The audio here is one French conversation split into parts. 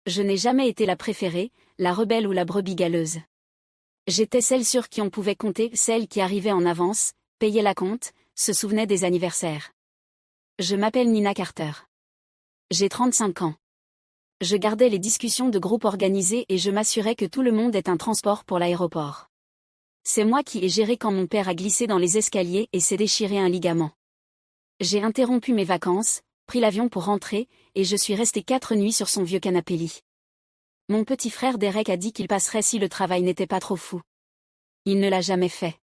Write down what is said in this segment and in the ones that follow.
Je n'ai jamais été la préférée, la rebelle ou la brebis galeuse. J'étais celle sur qui on pouvait compter, celle qui arrivait en avance, payait la compte, se souvenait des anniversaires. Je m'appelle Nina Carter. J'ai 35 ans. Je gardais les discussions de groupe organisées et je m'assurais que tout le monde ait un transport pour l'aéroport. C'est moi qui ai géré quand mon père a glissé dans les escaliers et s'est déchiré un ligament. J'ai interrompu mes vacances, pris l'avion pour rentrer, et je suis restée 4 nuits sur son vieux canapé lit. Mon petit frère Derek a dit qu'il passerait si le travail n'était pas trop fou. Il ne l'a jamais fait.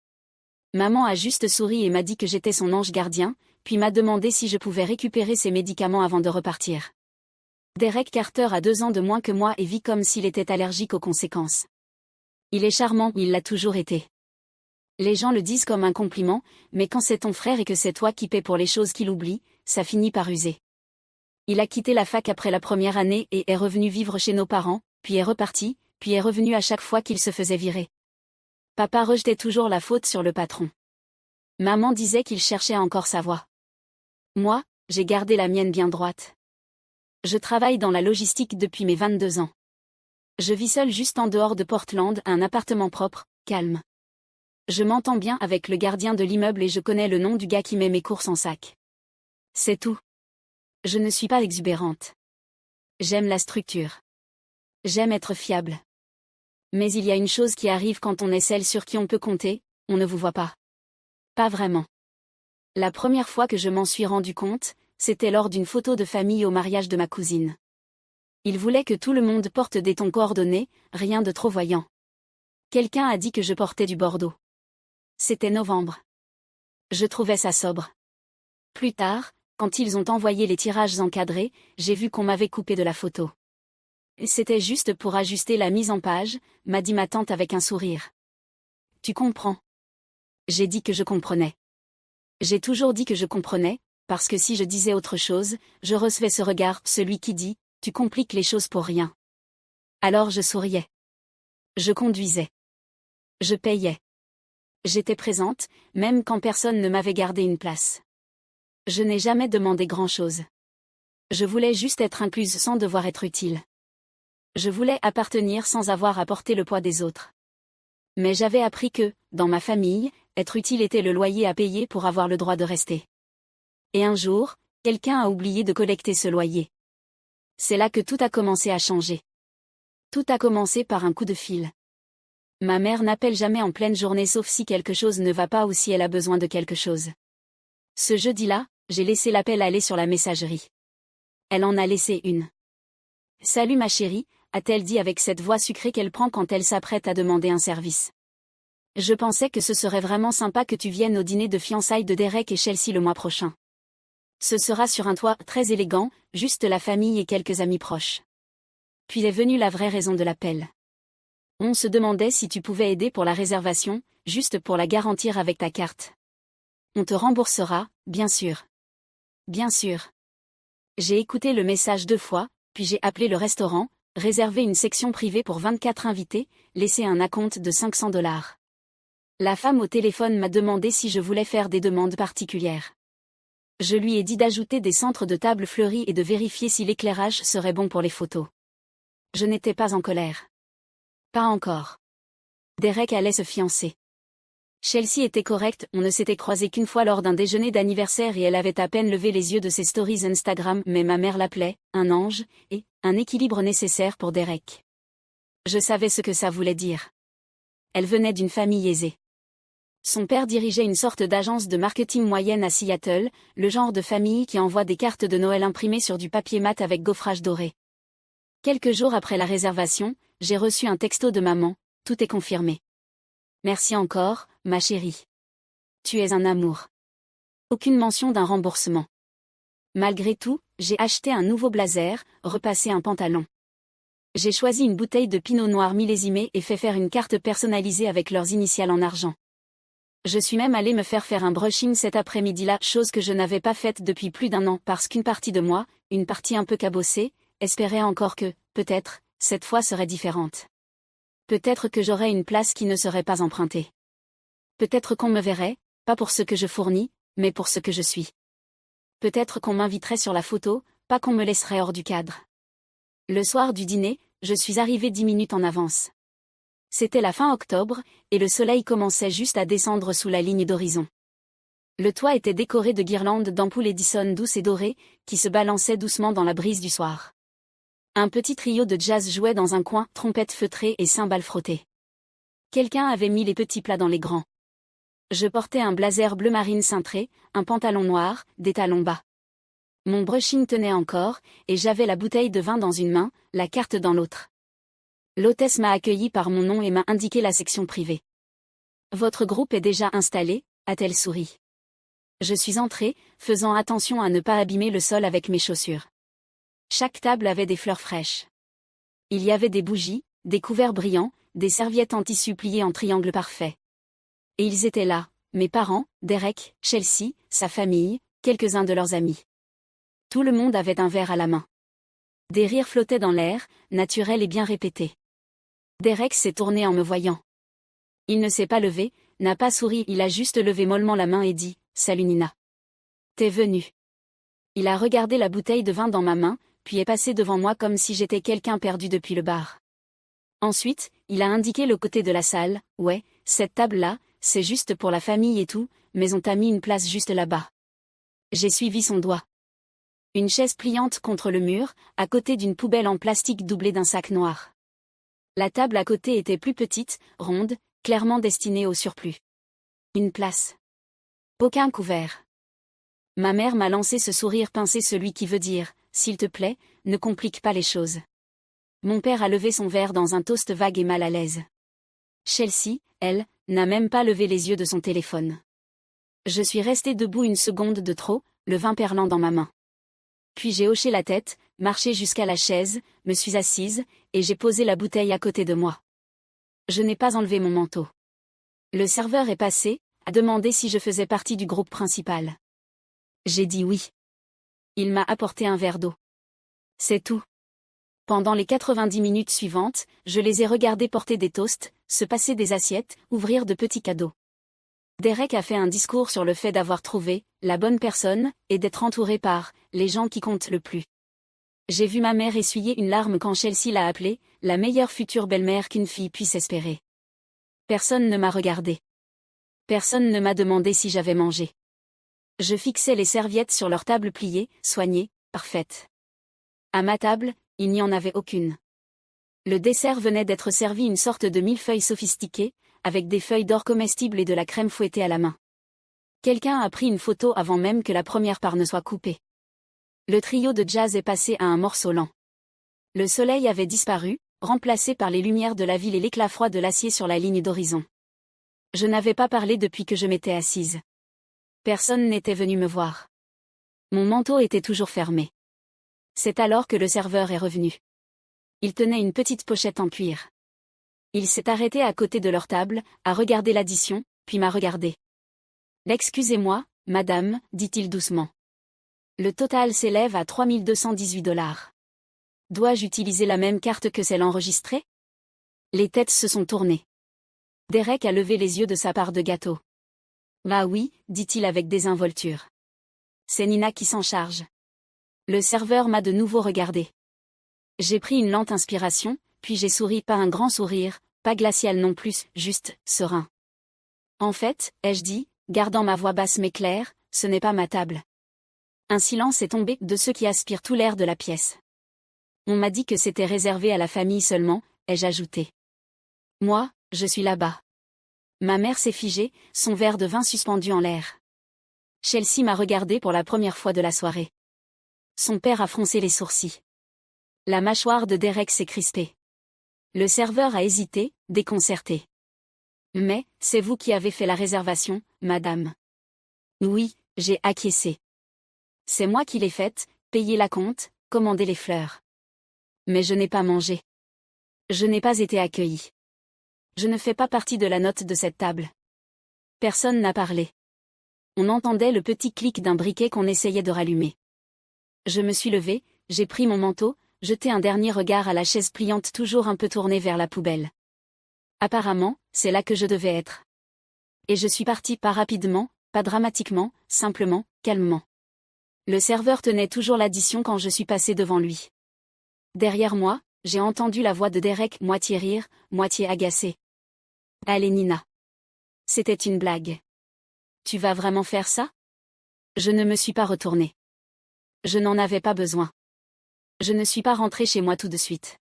Maman a juste souri et m'a dit que j'étais son ange gardien, puis m'a demandé si je pouvais récupérer ses médicaments avant de repartir. Derek Carter a 2 ans de moins que moi et vit comme s'il était allergique aux conséquences. Il est charmant, il l'a toujours été. Les gens le disent comme un compliment, mais quand c'est ton frère et que c'est toi qui paies pour les choses qu'il oublie, ça finit par user. Il a quitté la fac après la première année et est revenu vivre chez nos parents, puis est reparti, puis est revenu à chaque fois qu'il se faisait virer. Papa rejetait toujours la faute sur le patron. Maman disait qu'il cherchait à encore sa voie. Moi, j'ai gardé la mienne bien droite. Je travaille dans la logistique depuis mes 22 ans. Je vis seule juste en dehors de Portland, un appartement propre, calme. Je m'entends bien avec le gardien de l'immeuble et je connais le nom du gars qui met mes courses en sac. C'est tout. Je ne suis pas exubérante. J'aime la structure. J'aime être fiable. Mais il y a une chose qui arrive quand on est celle sur qui on peut compter, on ne vous voit pas. Pas vraiment. La première fois que je m'en suis rendu compte, c'était lors d'une photo de famille au mariage de ma cousine. Il voulait que tout le monde porte des tons coordonnés, rien de trop voyant. Quelqu'un a dit que je portais du bordeaux. C'était novembre. Je trouvais ça sobre. Plus tard, quand ils ont envoyé les tirages encadrés, j'ai vu qu'on m'avait coupé de la photo. C'était juste pour ajuster la mise en page, m'a dit ma tante avec un sourire. Tu comprends? J'ai dit que je comprenais. J'ai toujours dit que je comprenais, parce que si je disais autre chose, je recevais ce regard, celui qui dit, tu compliques les choses pour rien. Alors je souriais. Je conduisais. Je payais. J'étais présente, même quand personne ne m'avait gardé une place. Je n'ai jamais demandé grand-chose. Je voulais juste être incluse sans devoir être utile. Je voulais appartenir sans avoir à porter le poids des autres. Mais j'avais appris que, dans ma famille, être utile était le loyer à payer pour avoir le droit de rester. Et un jour, quelqu'un a oublié de collecter ce loyer. C'est là que tout a commencé à changer. Tout a commencé par un coup de fil. Ma mère n'appelle jamais en pleine journée sauf si quelque chose ne va pas ou si elle a besoin de quelque chose. Ce jeudi-là, j'ai laissé l'appel aller sur la messagerie. Elle en a laissé une. « Salut ma chérie », a-t-elle dit avec cette voix sucrée qu'elle prend quand elle s'apprête à demander un service. Je pensais que ce serait vraiment sympa que tu viennes au dîner de fiançailles de Derek et Chelsea le mois prochain. Ce sera sur un toit très élégant, juste la famille et quelques amis proches. Puis est venue la vraie raison de l'appel. On se demandait si tu pouvais aider pour la réservation, juste pour la garantir avec ta carte. On te remboursera, bien sûr. Bien sûr. J'ai écouté le message 2 fois, puis j'ai appelé le restaurant, réservé une section privée pour 24 invités, laissé un acompte de $500. La femme au téléphone m'a demandé si je voulais faire des demandes particulières. Je lui ai dit d'ajouter des centres de table fleuris et de vérifier si l'éclairage serait bon pour les photos. Je n'étais pas en colère. Pas encore. Derek allait se fiancer. Chelsea était correcte, on ne s'était croisé qu'une fois lors d'un déjeuner d'anniversaire et elle avait à peine levé les yeux de ses stories Instagram, mais ma mère l'appelait « un ange » et « un équilibre nécessaire pour Derek ». Je savais ce que ça voulait dire. Elle venait d'une famille aisée. Son père dirigeait une sorte d'agence de marketing moyenne à Seattle, le genre de famille qui envoie des cartes de Noël imprimées sur du papier mat avec gaufrage doré. Quelques jours après la réservation, j'ai reçu un texto de maman, tout est confirmé. Merci encore, ma chérie. Tu es un amour. Aucune mention d'un remboursement. Malgré tout, j'ai acheté un nouveau blazer, repassé un pantalon. J'ai choisi une bouteille de pinot noir millésimée et fait faire une carte personnalisée avec leurs initiales en argent. Je suis même allée me faire un brushing cet après-midi-là, chose que je n'avais pas faite depuis plus d'1 an parce qu'une partie de moi, une partie un peu cabossée, espérait encore que, peut-être, cette fois serait différente. Peut-être que j'aurais une place qui ne serait pas empruntée. Peut-être qu'on me verrait, pas pour ce que je fournis, mais pour ce que je suis. Peut-être qu'on m'inviterait sur la photo, pas qu'on me laisserait hors du cadre. Le soir du dîner, je suis arrivée 10 minutes en avance. C'était la fin octobre, et le soleil commençait juste à descendre sous la ligne d'horizon. Le toit était décoré de guirlandes d'ampoules Edison douces et dorées, qui se balançaient doucement dans la brise du soir. Un petit trio de jazz jouait dans un coin, trompettes feutrées et cymbales frottées. Quelqu'un avait mis les petits plats dans les grands. Je portais un blazer bleu marine cintré, un pantalon noir, des talons bas. Mon brushing tenait encore, et j'avais la bouteille de vin dans une main, la carte dans l'autre. L'hôtesse m'a accueilli par mon nom et m'a indiqué la section privée. « Votre groupe est déjà installé ?» a-t-elle souri. Je suis entrée, faisant attention à ne pas abîmer le sol avec mes chaussures. Chaque table avait des fleurs fraîches. Il y avait des bougies, des couverts brillants, des serviettes en tissu pliées en triangle parfait. Et ils étaient là, mes parents, Derek, Chelsea, sa famille, quelques-uns de leurs amis. Tout le monde avait un verre à la main. Des rires flottaient dans l'air, naturels et bien répétés. Derek s'est tourné en me voyant. Il ne s'est pas levé, n'a pas souri, il a juste levé mollement la main et dit « Salut Nina. T'es venue ?» Il a regardé la bouteille de vin dans ma main, puis est passé devant moi comme si j'étais quelqu'un perdu depuis le bar. Ensuite, il a indiqué le côté de la salle, « Ouais, cette table-là, c'est juste pour la famille et tout, mais on t'a mis une place juste là-bas. » J'ai suivi son doigt. Une chaise pliante contre le mur, à côté d'une poubelle en plastique doublée d'un sac noir. La table à côté était plus petite, ronde, clairement destinée au surplus. Une place. Aucun couvert. Ma mère m'a lancé ce sourire pincé, celui qui veut dire « S'il te plaît, ne complique pas les choses ». Mon père a levé son verre dans un toast vague et mal à l'aise. Chelsea, elle, n'a même pas levé les yeux de son téléphone. Je suis restée debout une seconde de trop, le vin perlant dans ma main. Puis j'ai hoché la tête, marché jusqu'à la chaise, me suis assise, et j'ai posé la bouteille à côté de moi. Je n'ai pas enlevé mon manteau. Le serveur est passé, a demandé si je faisais partie du groupe principal. J'ai dit oui. Il m'a apporté un verre d'eau. C'est tout. Pendant les 90 minutes suivantes, je les ai regardés porter des toasts, se passer des assiettes, ouvrir de petits cadeaux. Derek a fait un discours sur le fait d'avoir trouvé la bonne personne et d'être entouré par les gens qui comptent le plus. J'ai vu ma mère essuyer une larme quand Chelsea l'a appelée la meilleure future belle-mère qu'une fille puisse espérer. Personne ne m'a regardé. Personne ne m'a demandé si j'avais mangé. Je fixais les serviettes sur leur table pliée, soignée, parfaite. À ma table, il n'y en avait aucune. Le dessert venait d'être servi, une sorte de millefeuille sophistiqué, avec des feuilles d'or comestibles et de la crème fouettée à la main. Quelqu'un a pris une photo avant même que la première part ne soit coupée. Le trio de jazz est passé à un morceau lent. Le soleil avait disparu, remplacé par les lumières de la ville et l'éclat froid de l'acier sur la ligne d'horizon. Je n'avais pas parlé depuis que je m'étais assise. Personne n'était venu me voir. Mon manteau était toujours fermé. C'est alors que le serveur est revenu. Il tenait une petite pochette en cuir. Il s'est arrêté à côté de leur table, a regardé l'addition, puis m'a regardé. « Excusez-moi, madame, dit-il doucement. Le total s'élève à 3218 $. Dois-je utiliser la même carte que celle enregistrée ?» Les têtes se sont tournées. Derek a levé les yeux de sa part de gâteau. « Bah oui, dit-il avec désinvolture. C'est Nina qui s'en charge. » Le serveur m'a de nouveau regardé. J'ai pris une lente inspiration, puis j'ai souri, pas un grand sourire, pas glacial non plus, juste serein. En fait, ai-je dit, gardant ma voix basse mais claire, ce n'est pas ma table. Un silence est tombé de ceux qui aspirent tout l'air de la pièce. On m'a dit que c'était réservé à la famille seulement, ai-je ajouté. Moi, je suis là-bas. Ma mère s'est figée, son verre de vin suspendu en l'air. Chelsea m'a regardé pour la première fois de la soirée. Son père a froncé les sourcils. La mâchoire de Derek s'est crispée. Le serveur a hésité, déconcerté. « Mais, c'est vous qui avez fait la réservation, madame. » Oui, j'ai acquiescé. C'est moi qui l'ai faite, payé la compte, commandé les fleurs. Mais je n'ai pas mangé. Je n'ai pas été accueilli. Je ne fais pas partie de la note de cette table. Personne n'a parlé. On entendait le petit clic d'un briquet qu'on essayait de rallumer. Je me suis levée, j'ai pris mon manteau, jeté un dernier regard à la chaise pliante toujours un peu tournée vers la poubelle. Apparemment, c'est là que je devais être. Et je suis partie, pas rapidement, pas dramatiquement, simplement, calmement. Le serveur tenait toujours l'addition quand je suis passée devant lui. Derrière moi, j'ai entendu la voix de Derek, moitié rire, moitié agacée. Allez Nina. C'était une blague. Tu vas vraiment faire ça? Je ne me suis pas retournée. Je n'en avais pas besoin. Je ne suis pas rentrée chez moi tout de suite.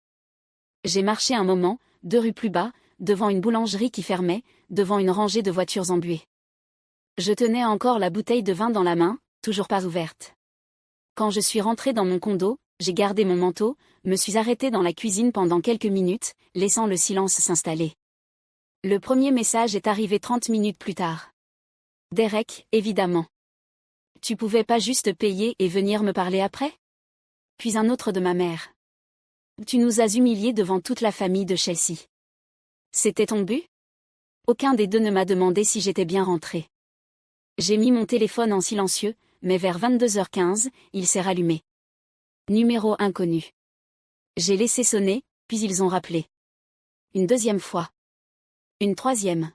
J'ai marché un moment, 2 rues plus bas, devant une boulangerie qui fermait, devant une rangée de voitures embuées. Je tenais encore la bouteille de vin dans la main, toujours pas ouverte. Quand je suis rentrée dans mon condo, j'ai gardé mon manteau, me suis arrêtée dans la cuisine pendant quelques minutes, laissant le silence s'installer. Le premier message est arrivé 30 minutes plus tard. Derek, évidemment. Tu pouvais pas juste payer et venir me parler après? Puis un autre de ma mère. Tu nous as humiliés devant toute la famille de Chelsea. C'était ton but? Aucun des deux ne m'a demandé si j'étais bien rentrée. J'ai mis mon téléphone en silencieux, mais vers 22h15, il s'est rallumé. Numéro inconnu. J'ai laissé sonner, puis ils ont rappelé. Une deuxième fois. Une troisième.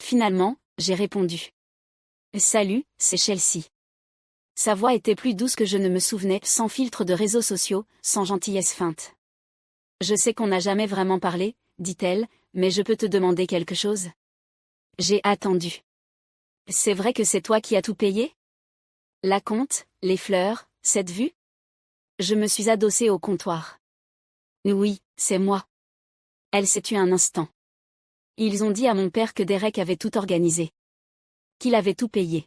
Finalement, j'ai répondu. Salut, c'est Chelsea. Sa voix était plus douce que je ne me souvenais, sans filtre de réseaux sociaux, sans gentillesse feinte. Je sais qu'on n'a jamais vraiment parlé, dit-elle, mais je peux te demander quelque chose? J'ai attendu. C'est vrai que c'est toi qui as tout payé? La compte, les fleurs, cette vue? Je me suis adossée au comptoir. Oui, c'est moi. Elle s'est tue un instant. Ils ont dit à mon père que Derek avait tout organisé. Qu'il avait tout payé.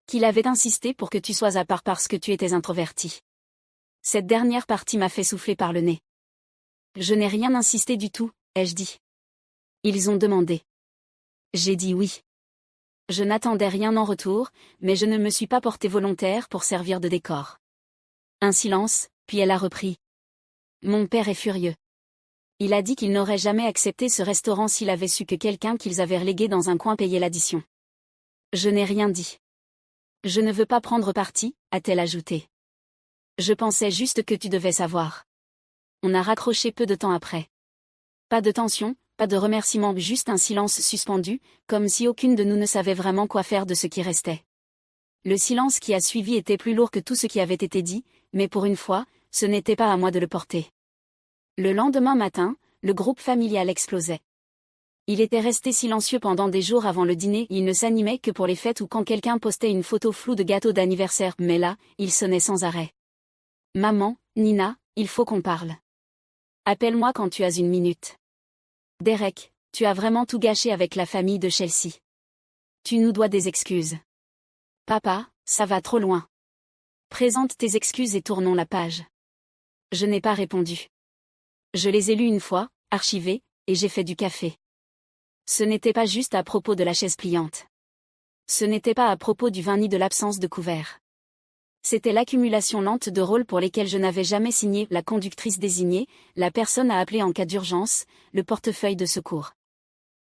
Qu'il avait insisté pour que tu sois à part parce que tu étais introverti. Cette dernière partie m'a fait souffler par le nez. Je n'ai rien insisté du tout, ai-je dit. Ils ont demandé. J'ai dit oui. Je n'attendais rien en retour, mais je ne me suis pas portée volontaire pour servir de décor. Un silence, puis elle a repris. Mon père est furieux. Il a dit qu'il n'aurait jamais accepté ce restaurant s'il avait su que quelqu'un qu'ils avaient relégué dans un coin payait l'addition. Je n'ai rien dit. Je ne veux pas prendre parti, a-t-elle ajouté. Je pensais juste que tu devais savoir. On a raccroché peu de temps après. Pas de tension, pas de remerciement, juste un silence suspendu, comme si aucune de nous ne savait vraiment quoi faire de ce qui restait. Le silence qui a suivi était plus lourd que tout ce qui avait été dit, mais pour une fois, ce n'était pas à moi de le porter. Le lendemain matin, le groupe familial explosait. Il était resté silencieux pendant des jours avant le dîner, il ne s'animait que pour les fêtes ou quand quelqu'un postait une photo floue de gâteau d'anniversaire, mais là, il sonnait sans arrêt. Maman, Nina, il faut qu'on parle. Appelle-moi quand tu as une minute. Derek, tu as vraiment tout gâché avec la famille de Chelsea. Tu nous dois des excuses. Papa, ça va trop loin. Présente tes excuses et tournons la page. Je n'ai pas répondu. Je les ai lues une fois, archivées, et j'ai fait du café. Ce n'était pas juste à propos de la chaise pliante. Ce n'était pas à propos du vin ni de l'absence de couvert. C'était l'accumulation lente de rôles pour lesquels je n'avais jamais signé, la conductrice désignée, la personne à appeler en cas d'urgence, le portefeuille de secours.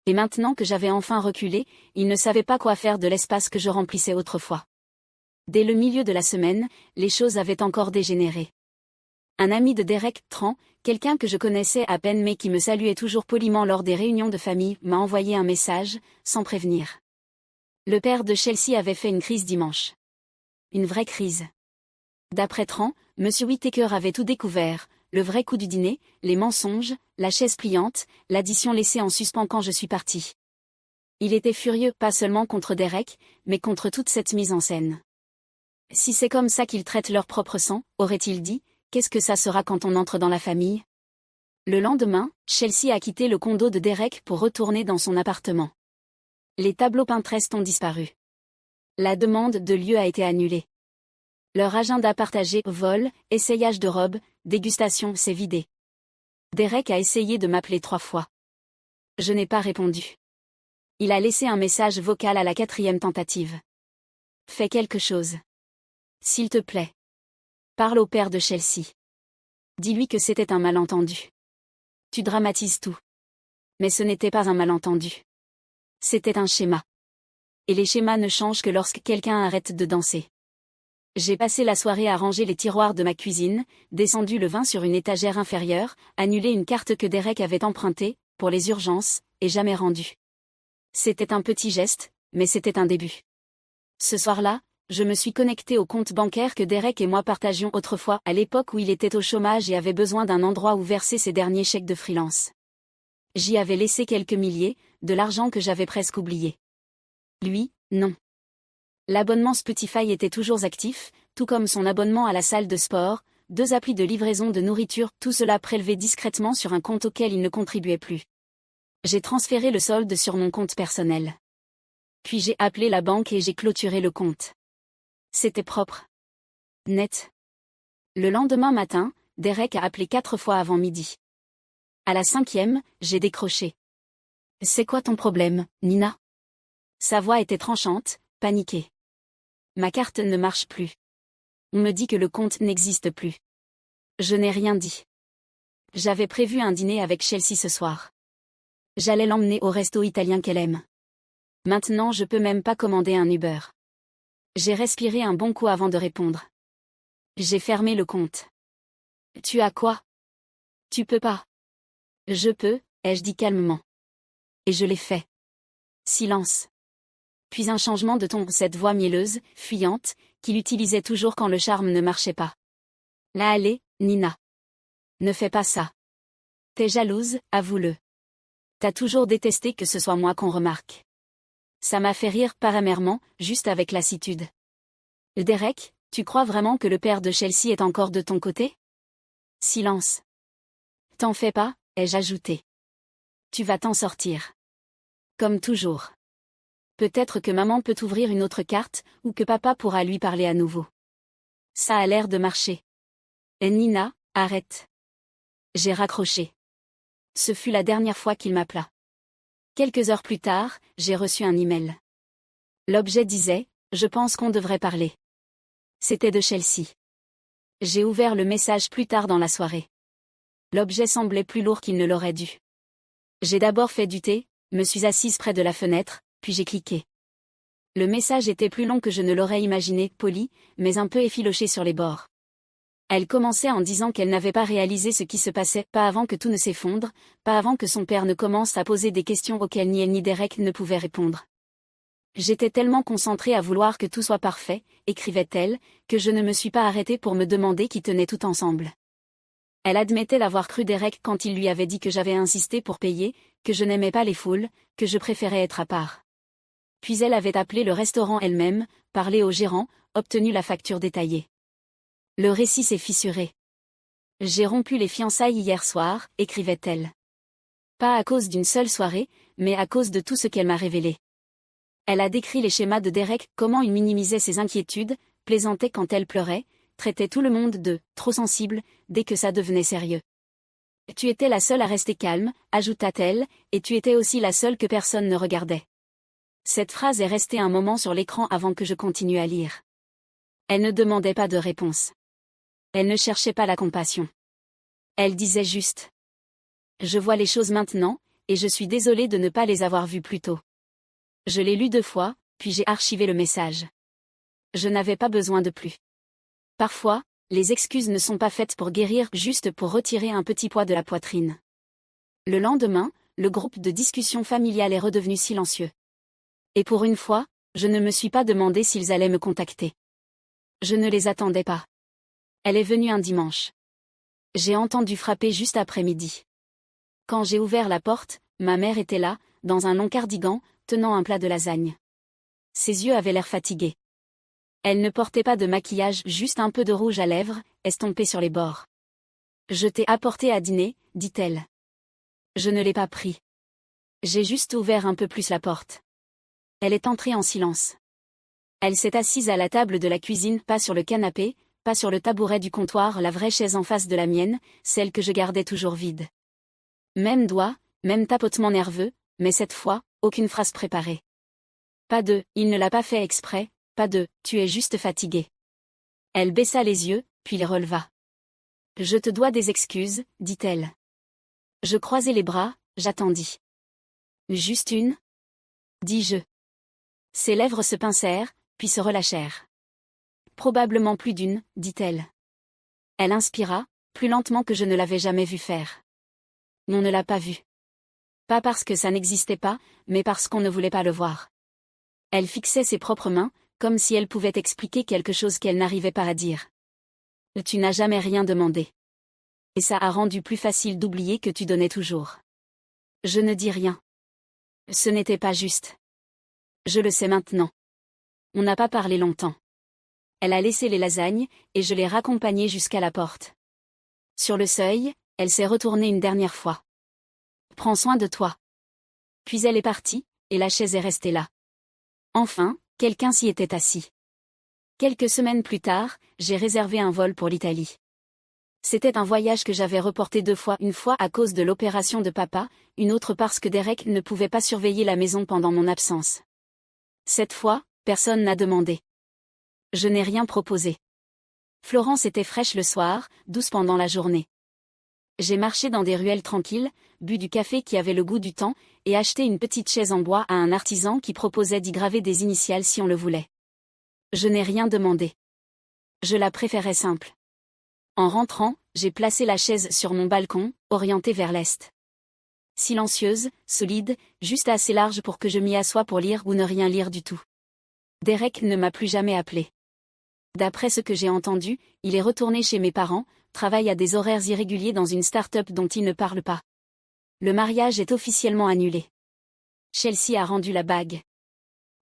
Et maintenant que j'avais enfin reculé, il ne savait pas quoi faire de l'espace que je remplissais autrefois. Dès le milieu de la semaine, les choses avaient encore dégénéré. Un ami de Derek, Tran, quelqu'un que je connaissais à peine mais qui me saluait toujours poliment lors des réunions de famille, m'a envoyé un message, sans prévenir. Le père de Chelsea avait fait une crise dimanche. Une vraie crise. D'après Tran, M. Whittaker avait tout découvert, le vrai coup du dîner, les mensonges, la chaise pliante, l'addition laissée en suspens quand je suis partie. Il était furieux, pas seulement contre Derek, mais contre toute cette mise en scène. Si c'est comme ça qu'ils traitent leur propre sang, aurait-il dit, qu'est-ce que ça sera quand on entre dans la famille? Le lendemain, Chelsea a quitté le condo de Derek pour retourner dans son appartement. Les tableaux Pinterest ont disparu. La demande de lieu a été annulée. Leur agenda partagé, vol, essayage de robe, dégustation, s'est vidé. Derek a essayé de m'appeler 3 fois. Je n'ai pas répondu. Il a laissé un message vocal à la 4e tentative. Fais quelque chose. S'il te plaît. Parle au père de Chelsea. Dis-lui que c'était un malentendu. Tu dramatises tout. Mais ce n'était pas un malentendu. C'était un schéma. Et les schémas ne changent que lorsque quelqu'un arrête de danser. J'ai passé la soirée à ranger les tiroirs de ma cuisine, descendu le vin sur une étagère inférieure, annulé une carte que Derek avait empruntée, pour les urgences, et jamais rendue. C'était un petit geste, mais c'était un début. Ce soir-là, je me suis connectée au compte bancaire que Derek et moi partagions autrefois, à l'époque où il était au chômage et avait besoin d'un endroit où verser ses derniers chèques de freelance. J'y avais laissé quelques milliers, de l'argent que j'avais presque oublié. Lui, non. L'abonnement Spotify était toujours actif, tout comme son abonnement à la salle de sport, 2 applis de livraison de nourriture, tout cela prélevé discrètement sur un compte auquel il ne contribuait plus. J'ai transféré le solde sur mon compte personnel. Puis j'ai appelé la banque et j'ai clôturé le compte. C'était propre. Net. Le lendemain matin, Derek a appelé 4 fois avant midi. À la 5e, j'ai décroché. « C'est quoi ton problème, Nina ?» Sa voix était tranchante, paniquée. « Ma carte ne marche plus. On me dit que le compte n'existe plus. » Je n'ai rien dit. J'avais prévu un dîner avec Chelsea ce soir. J'allais l'emmener au resto italien qu'elle aime. Maintenant je peux même pas commander un Uber. J'ai respiré un bon coup avant de répondre. J'ai fermé le compte. « Tu as quoi ? Tu peux pas. » « Je peux, ai-je dit calmement. Et je l'ai fait. Silence. Puis un changement de ton, cette voix mielleuse, fuyante, qu'il utilisait toujours quand le charme ne marchait pas. « Là allez, Nina. Ne fais pas ça. T'es jalouse, avoue-le. T'as toujours détesté que ce soit moi qu'on remarque. » Ça m'a fait rire par amèrement, juste avec lassitude. « Derek, tu crois vraiment que le père de Chelsea est encore de ton côté ? » Silence. « T'en fais pas, ai-je ajouté. Tu vas t'en sortir. Comme toujours. Peut-être que maman peut ouvrir une autre carte, ou que papa pourra lui parler à nouveau. Ça a l'air de marcher. Et Nina, arrête. » J'ai raccroché. Ce fut la dernière fois qu'il m'appela. Quelques heures plus tard, j'ai reçu un email. L'objet disait « Je pense qu'on devrait parler ». C'était de Chelsea. J'ai ouvert le message plus tard dans la soirée. L'objet semblait plus lourd qu'il ne l'aurait dû. J'ai d'abord fait du thé, me suis assise près de la fenêtre, puis j'ai cliqué. Le message était plus long que je ne l'aurais imaginé, poli, mais un peu effiloché sur les bords. Elle commençait en disant qu'elle n'avait pas réalisé ce qui se passait, pas avant que tout ne s'effondre, pas avant que son père ne commence à poser des questions auxquelles ni elle ni Derek ne pouvaient répondre. J'étais tellement concentrée à vouloir que tout soit parfait, écrivait-elle, que je ne me suis pas arrêtée pour me demander qui tenait tout ensemble. Elle admettait l'avoir cru Derek quand il lui avait dit que j'avais insisté pour payer, que je n'aimais pas les foules, que je préférais être à part. Puis elle avait appelé le restaurant elle-même, parlé au gérant, obtenu la facture détaillée. Le récit s'est fissuré. « J'ai rompu les fiançailles hier soir, écrivait-elle. Pas à cause d'une seule soirée, mais à cause de tout ce qu'elle m'a révélé. » Elle a décrit les schémas de Derek, comment il minimisait ses inquiétudes, plaisantait quand elle pleurait, traitait tout le monde de « trop sensible » dès que ça devenait sérieux. « Tu étais la seule à rester calme », ajouta-t-elle, « et tu étais aussi la seule que personne ne regardait. » Cette phrase est restée un moment sur l'écran avant que je continue à lire. Elle ne demandait pas de réponse. Elle ne cherchait pas la compassion. Elle disait juste « Je vois les choses maintenant, et je suis désolée de ne pas les avoir vues plus tôt. » Je l'ai lu 2 fois, puis j'ai archivé le message. Je n'avais pas besoin de plus. Parfois, les excuses ne sont pas faites pour guérir, juste pour retirer un petit poids de la poitrine. Le lendemain, le groupe de discussion familiale est redevenu silencieux. Et pour une fois, je ne me suis pas demandé s'ils allaient me contacter. Je ne les attendais pas. Elle est venue un dimanche. J'ai entendu frapper juste après midi. Quand j'ai ouvert la porte, ma mère était là, dans un long cardigan, tenant un plat de lasagne. Ses yeux avaient l'air fatigués. Elle ne portait pas de maquillage, juste un peu de rouge à lèvres, estompé sur les bords. « Je t'ai apporté à dîner, dit-elle. Je ne l'ai pas pris. J'ai juste ouvert un peu plus la porte. » Elle est entrée en silence. Elle s'est assise à la table de la cuisine, pas sur le canapé, pas sur le tabouret du comptoir, la vraie chaise en face de la mienne, celle que je gardais toujours vide. Même doigt, même tapotement nerveux, mais cette fois, aucune phrase préparée. Pas de « il ne l'a pas fait exprès », pas de « tu es juste fatigué ». Elle baissa les yeux, puis les releva. « Je te dois des excuses, dit-elle. » Je croisai les bras, j'attendis. « Juste une ?» dis-je. Ses lèvres se pincèrent, puis se relâchèrent. « Probablement plus d'une, dit-elle. » Elle inspira, plus lentement que je ne l'avais jamais vue faire. On ne l'a pas vu. Pas parce que ça n'existait pas, mais parce qu'on ne voulait pas le voir. Elle fixait ses propres mains, comme si elle pouvait expliquer quelque chose qu'elle n'arrivait pas à dire. Tu n'as jamais rien demandé. Et ça a rendu plus facile d'oublier que tu donnais toujours. Je ne dis rien. Ce n'était pas juste. Je le sais maintenant. On n'a pas parlé longtemps. Elle a laissé les lasagnes, et je l'ai raccompagnée jusqu'à la porte. Sur le seuil, elle s'est retournée une dernière fois. Prends soin de toi. Puis elle est partie, et la chaise est restée là. Enfin, quelqu'un s'y était assis. Quelques semaines plus tard, j'ai réservé un vol pour l'Italie. C'était un voyage que j'avais reporté 2 fois, une fois à cause de l'opération de papa, une autre parce que Derek ne pouvait pas surveiller la maison pendant mon absence. Cette fois, personne n'a demandé. Je n'ai rien proposé. Florence était fraîche le soir, douce pendant la journée. J'ai marché dans des ruelles tranquilles, bu du café qui avait le goût du temps, et acheté une petite chaise en bois à un artisan qui proposait d'y graver des initiales si on le voulait. Je n'ai rien demandé. Je la préférais simple. En rentrant, j'ai placé la chaise sur mon balcon, orientée vers l'est. Silencieuse, solide, juste assez large pour que je m'y assoie pour lire ou ne rien lire du tout. Derek ne m'a plus jamais appelé. D'après ce que j'ai entendu, il est retourné chez mes parents, travaille à des horaires irréguliers dans une start-up dont il ne parle pas. Le mariage est officiellement annulé. Chelsea a rendu la bague.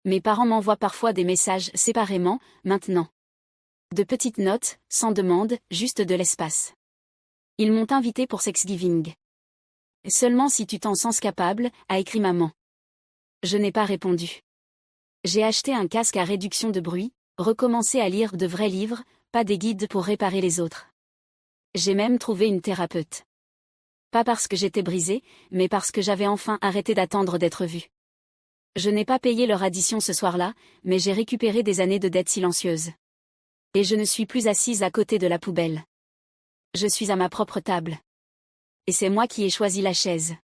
Mes parents m'envoient parfois des messages séparément, maintenant. De petites notes, sans demande, juste de l'espace. Ils m'ont invité pour Thanksgiving. Seulement si tu t'en sens capable, a écrit maman. Je n'ai pas répondu. J'ai acheté un casque à réduction de bruit, recommencé à lire de vrais livres, pas des guides pour réparer les autres. J'ai même trouvé une thérapeute. Pas parce que j'étais brisée, mais parce que j'avais enfin arrêté d'attendre d'être vue. Je n'ai pas payé leur addition ce soir-là, mais j'ai récupéré des années de dettes silencieuses. Et je ne suis plus assise à côté de la poubelle. Je suis à ma propre table. Et c'est moi qui ai choisi la chaise.